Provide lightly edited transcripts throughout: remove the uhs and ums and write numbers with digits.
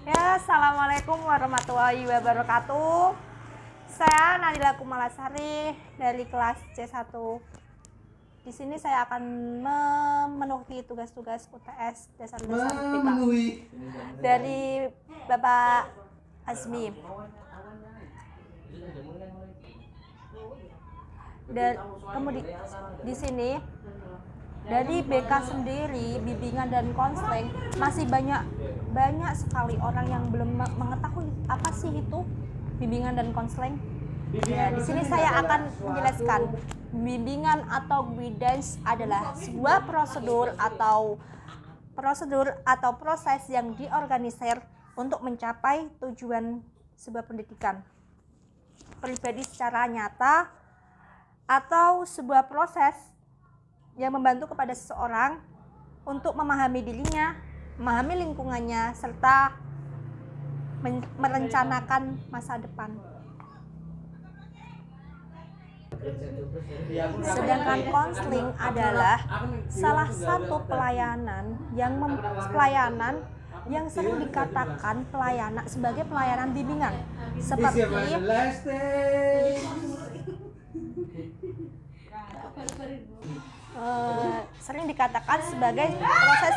Ya, assalamualaikum warahmatullahi wabarakatuh. Saya Nadila Kumalasari dari kelas C1. Di sini saya akan memenuhi tugas-tugas UTS dasar-dasar FIPA dari Bapak Azmi. Dan kemudian di sini dari BK sendiri, bimbingan dan konseling, masih banyak sekali orang yang belum mengetahui apa sih itu bimbingan dan konseling. Ya, di sini saya akan menjelaskan. Bimbingan atau guidance adalah sebuah prosedur atau proses yang diorganisir untuk mencapai tujuan sebuah pendidikan pribadi secara nyata, atau sebuah proses yang membantu kepada seseorang untuk memahami dirinya, memahami lingkungannya, serta merencanakan masa depan. Sedangkan konseling adalah salah satu pelayanan yang sering dikatakan sebagai pelayanan bimbingan, seperti sering dikatakan sebagai proses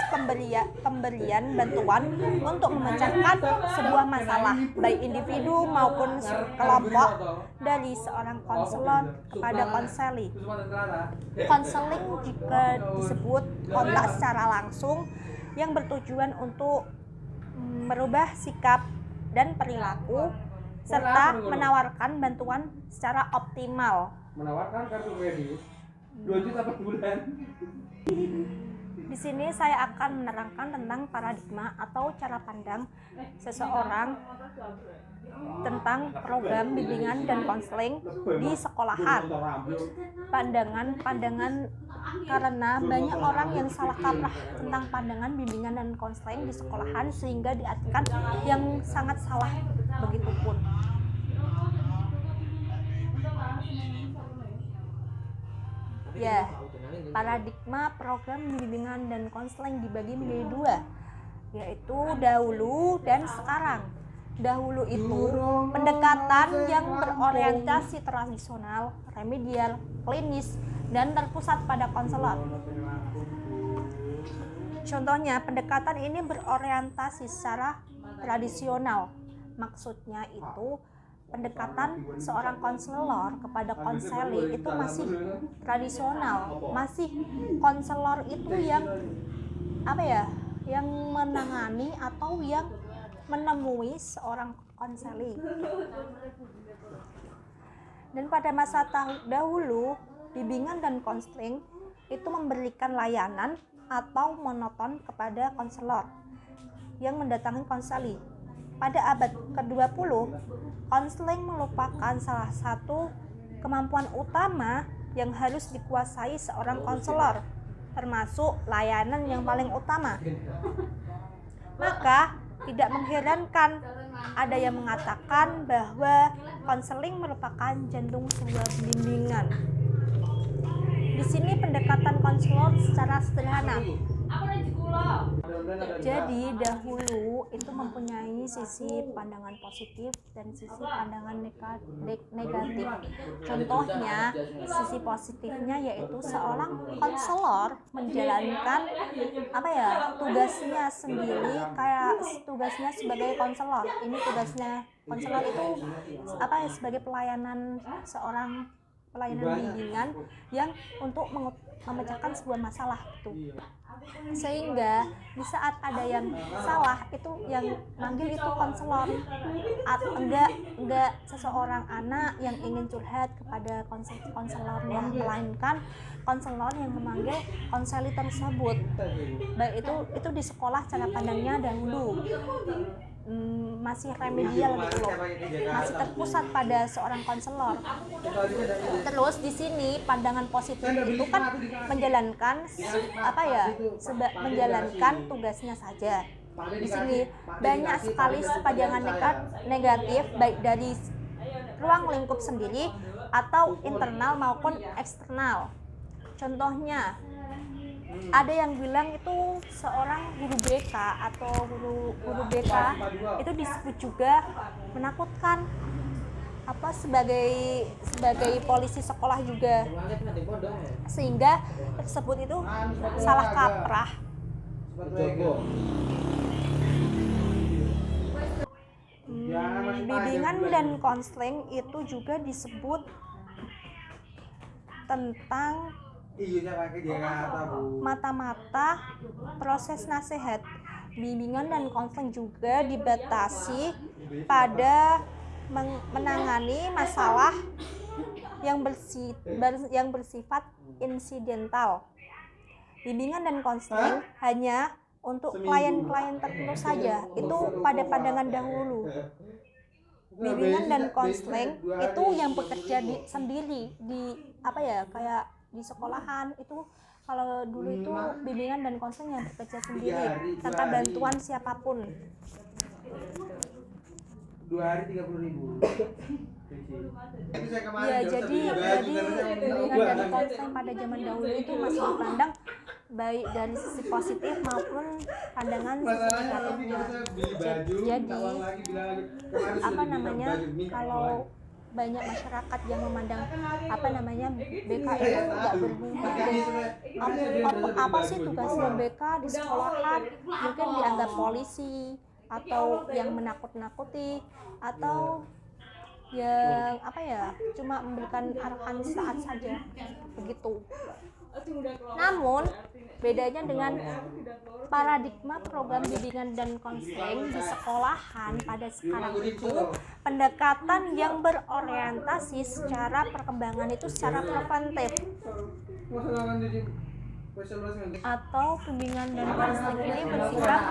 pemberian bantuan untuk memecahkan sebuah masalah, baik individu maupun kelompok, dari seorang konselor kepada konseli. Konseling juga disebut kontak secara langsung yang bertujuan untuk merubah sikap dan perilaku serta menawarkan bantuan secara optimal. Menawarkan kartu kredit 2 juta per bulan. Di sini saya akan menerangkan tentang paradigma atau cara pandang seseorang tentang program bimbingan dan konseling di sekolahan. Pandangan karena banyak orang yang salah kaprah tentang pandangan bimbingan dan konseling di sekolahan sehingga diartikan yang sangat salah begitupun. Ya, paradigma program bimbingan dan konseling dibagi menjadi dua, yaitu dahulu dan sekarang. Dahulu itu pendekatan yang berorientasi tradisional, remedial, klinis, dan terpusat pada konselor. Contohnya, pendekatan ini berorientasi secara tradisional. Maksudnya itu pendekatan seorang konselor kepada konseli itu masih tradisional, masih konselor itu yang yang menangani atau yang menemui seorang konseli. Dan pada masa dahulu, bimbingan dan konseling itu memberikan layanan atau monoton kepada konselor yang mendatangi konseli. Pada abad ke-20, konseling merupakan salah satu kemampuan utama yang harus dikuasai seorang konselor, termasuk layanan yang paling utama. Maka, tidak mengherankan ada yang mengatakan bahwa konseling merupakan jantung sebuah bimbingan. Di sini pendekatan konselor secara sederhana. Jadi dahulu itu mempunyai sisi pandangan positif dan sisi pandangan negatif. Contohnya, sisi positifnya yaitu seorang konselor menjalankan tugasnya sendiri, kayak tugasnya sebagai konselor. Ini tugasnya konselor itu sebagai pelayanan bimbingan yang untuk memecahkan sebuah masalah itu. Sehingga di saat ada yang salah itu yang manggil itu konselor, atau enggak seseorang anak yang ingin curhat kepada konselornya, melainkan konselor yang memanggil konseli tersebut. Baik itu di sekolah cara pandangnya dahulu masih remedial gitu loh, masih terpusat pada seorang konselor. Terus di sini pandangan positif itu kan menjalankan menjalankan tugasnya saja. Di sini banyak sekali pandangan negatif baik dari ruang lingkup sendiri atau internal maupun eksternal. Contohnya, ada yang bilang itu seorang guru BK atau guru BK itu disebut juga menakutkan, apa sebagai polisi sekolah juga, sehingga tersebut itu salah kaprah. Bimbingan dan konseling itu juga disebut tentang mata-mata proses nasihat. Bimbingan dan konseling juga dibatasi pada menangani masalah yang bersifat insidental. Bimbingan dan konseling hanya untuk klien-klien tertentu saja, itu pada pandangan dahulu. Bimbingan dan konseling itu yang bekerja sendiri di apa ya, kayak di sekolahan itu. Kalau dulu itu bimbingan dan konseling yang bekerja sendiri tanpa bantuan siapapun. 2 hari 30.000. Ya, jadi bimbingan dan konseling pada zaman dahulu itu masih dipandang baik dari sisi positif maupun pandangan sisi negatifnya. Jadi apa namanya, kalau banyak masyarakat yang memandang apa namanya BK itu nggak berguna, apa sih tugasnya BK di sekolahan, mungkin dianggap polisi atau yang menakut-nakuti atau yang apa ya, cuma memberikan arahan saat saja begitu. Namun bedanya dengan paradigma program bimbingan dan konseling di sekolahan pada sekarang itu, pendekatan yang berorientasi secara perkembangan itu secara preventif, atau bimbingan dan konseling ini bersifat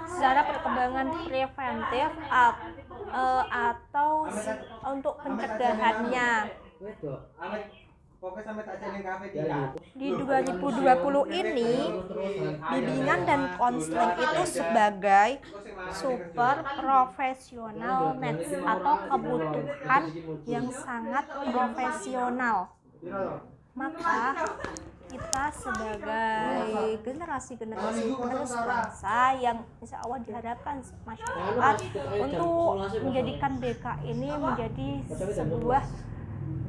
secara perkembangan preventif atau untuk pencegahannya. Di 2020 ini, bimbingan dan konseling itu sebagai super profesional needs atau kebutuhan yang sangat profesional. Maka kita sebagai generasi-generasi penerus bangsa yang insya Allah diharapkan masyarakat untuk menjadikan BK ini menjadi sebuah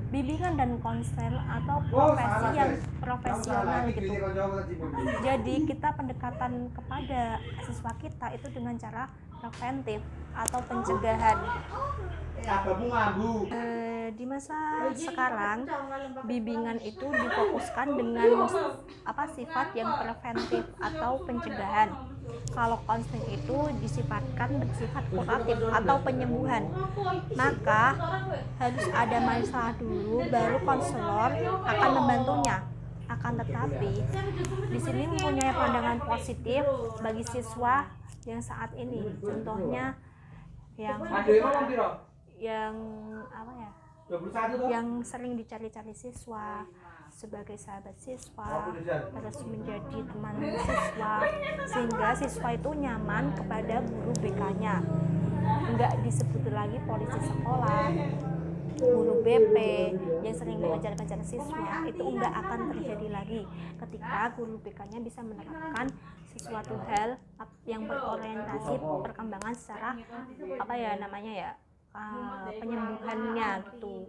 bimbingan dan konseling atau profesi yang profesional gitu. Jadi kita pendekatan kepada siswa kita itu dengan cara preventif atau pencegahan. Di masa sekarang bimbingan itu difokuskan dengan sifat yang preventif atau pencegahan. Kalau konseling itu bersifat kuratif atau penyembuhan. Maka harus ada masalah dulu, baru konselor akan membantunya. Akan tetapi di sini mempunyai pandangan positif bagi siswa yang saat ini. Contohnya yang sering dicari-cari siswa sebagai sahabat siswa, terus menjadi teman siswa, sehingga siswa itu nyaman kepada guru BK-nya. Enggak disebut lagi polisi sekolah, guru BP yang sering mengejar-kejar siswa, itu enggak akan terjadi lagi ketika guru BK-nya bisa menerapkan sesuatu hal yang berorientasi perkembangan secara penyembuhannya gitu.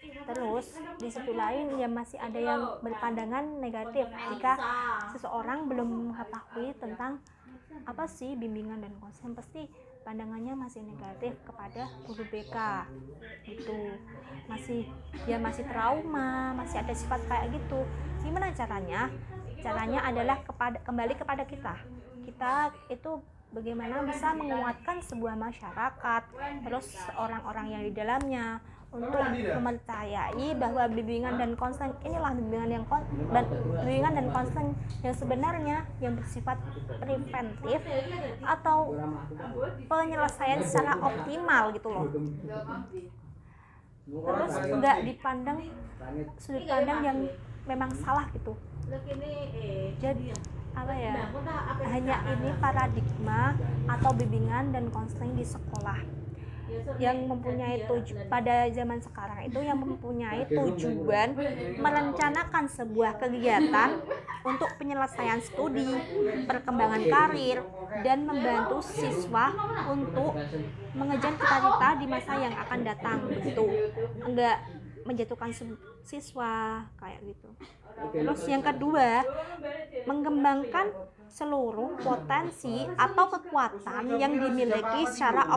Terus di sisi lain ya masih ada yang berpandangan negatif jika seseorang belum mengetahui tentang apa sih bimbingan dan konseling, pasti pandangannya masih negatif kepada guru BK gitu, masih trauma, masih ada sifat kayak gitu. Gimana caranya? Caranya adalah kembali kepada kita itu bagaimana bisa menguatkan sebuah masyarakat, terus orang-orang yang di dalamnya, untuk mempercayai bahwa bimbingan dan konseling inilah bimbingan dan konseling yang sebenarnya yang bersifat preventif atau penyelesaian secara optimal gitu loh. Terus enggak dipandang sudut pandang yang memang salah gitu. Jadi hanya ini paradigma atau bimbingan dan konseling di sekolah. yang mempunyai pada zaman sekarang itu yang mempunyai tujuan merencanakan sebuah kegiatan untuk penyelesaian studi, perkembangan karir, dan membantu siswa untuk mengejar cita-cita di masa yang akan datang begitu. Enggak menjatuhkan siswa kayak gitu. Terus yang kedua, mengembangkan seluruh potensi atau kekuatan yang dimiliki secara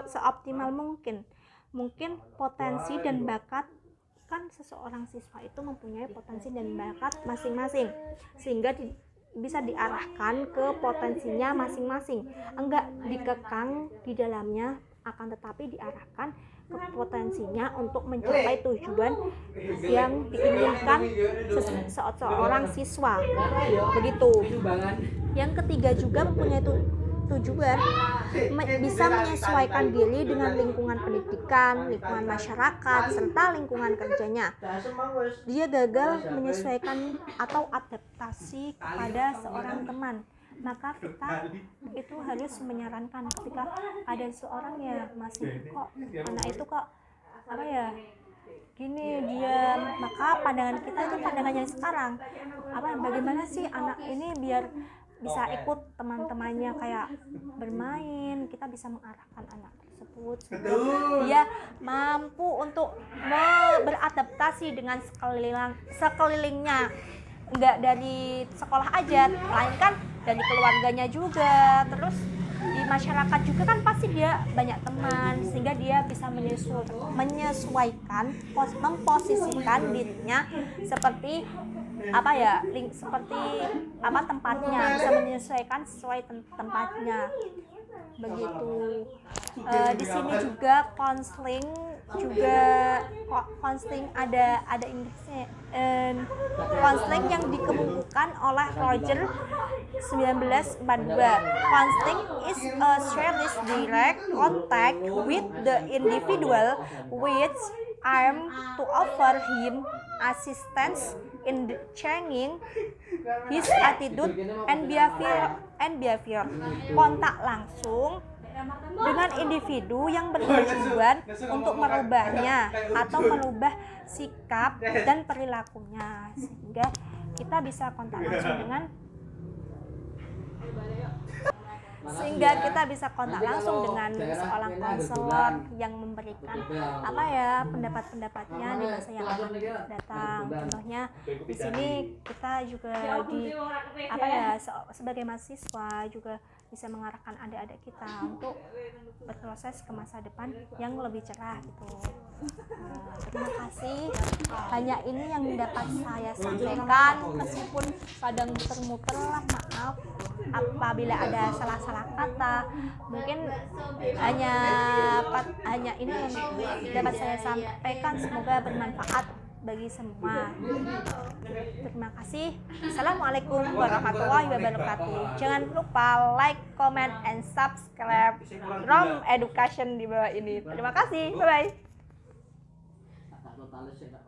seoptimal mungkin. Mungkin potensi dan bakat, kan seseorang siswa itu mempunyai potensi dan bakat masing-masing, sehingga bisa diarahkan ke potensinya masing-masing, enggak dikekang di dalamnya, akan tetapi diarahkan ke potensinya untuk mencapai tujuan yang diinginkan seorang siswa begitu. Yang ketiga juga mempunyai tujuan bisa menyesuaikan diri dengan lingkungan pendidikan, lingkungan masyarakat, serta lingkungan kerjanya. Dia gagal menyesuaikan atau adaptasi kepada seorang teman, maka kita itu harus menyarankan ketika ada seorang ya masih kok anak itu kok apa ya gini dia, maka pandangan kita itu pandangannya sekarang apa bagaimana sih anak ini biar bisa ikut teman-temannya kayak bermain, kita bisa mengarahkan anak tersebut supaya dia mampu untuk beradaptasi dengan sekelilingnya, enggak dari sekolah aja, melainkan dari keluarganya juga, terus di masyarakat juga kan pasti dia banyak teman, sehingga dia bisa menyesuaikan, memposisikan dirinya seperti apa ya, seperti apa tempatnya, bisa menyesuaikan sesuai tempatnya begitu. Di sini juga konseling ada Inggrisnya. Konseling yang dikemukakan oleh Roger 1942. Counseling is a serious direct contact with the individual which aim to offer him assistance in changing his attitude and behavior. Kontak langsung dengan individu yang bertujuan untuk merubahnya atau merubah sikap dan perilakunya, sehingga kita bisa kontak langsung dengan seorang konselor yang memberikan apa ya pendapat-pendapatnya di masa yang akan datang. Contohnya di sini kita juga sebagai mahasiswa juga bisa mengarahkan adik-adik kita untuk berproses ke masa depan yang lebih cerah gitu. Terima kasih. Hanya ini yang dapat saya sampaikan, meskipun kadang muter-muter lah, maaf apabila ada salah-salah kata. Mungkin hanya ini yang dapat saya sampaikan, semoga bermanfaat bagi semua. Terima kasih. Assalamualaikum warahmatullahi wabarakatuh. Jangan lupa like, comment, and subscribe Rom Education di bawah ini. Terima kasih. Bye bye.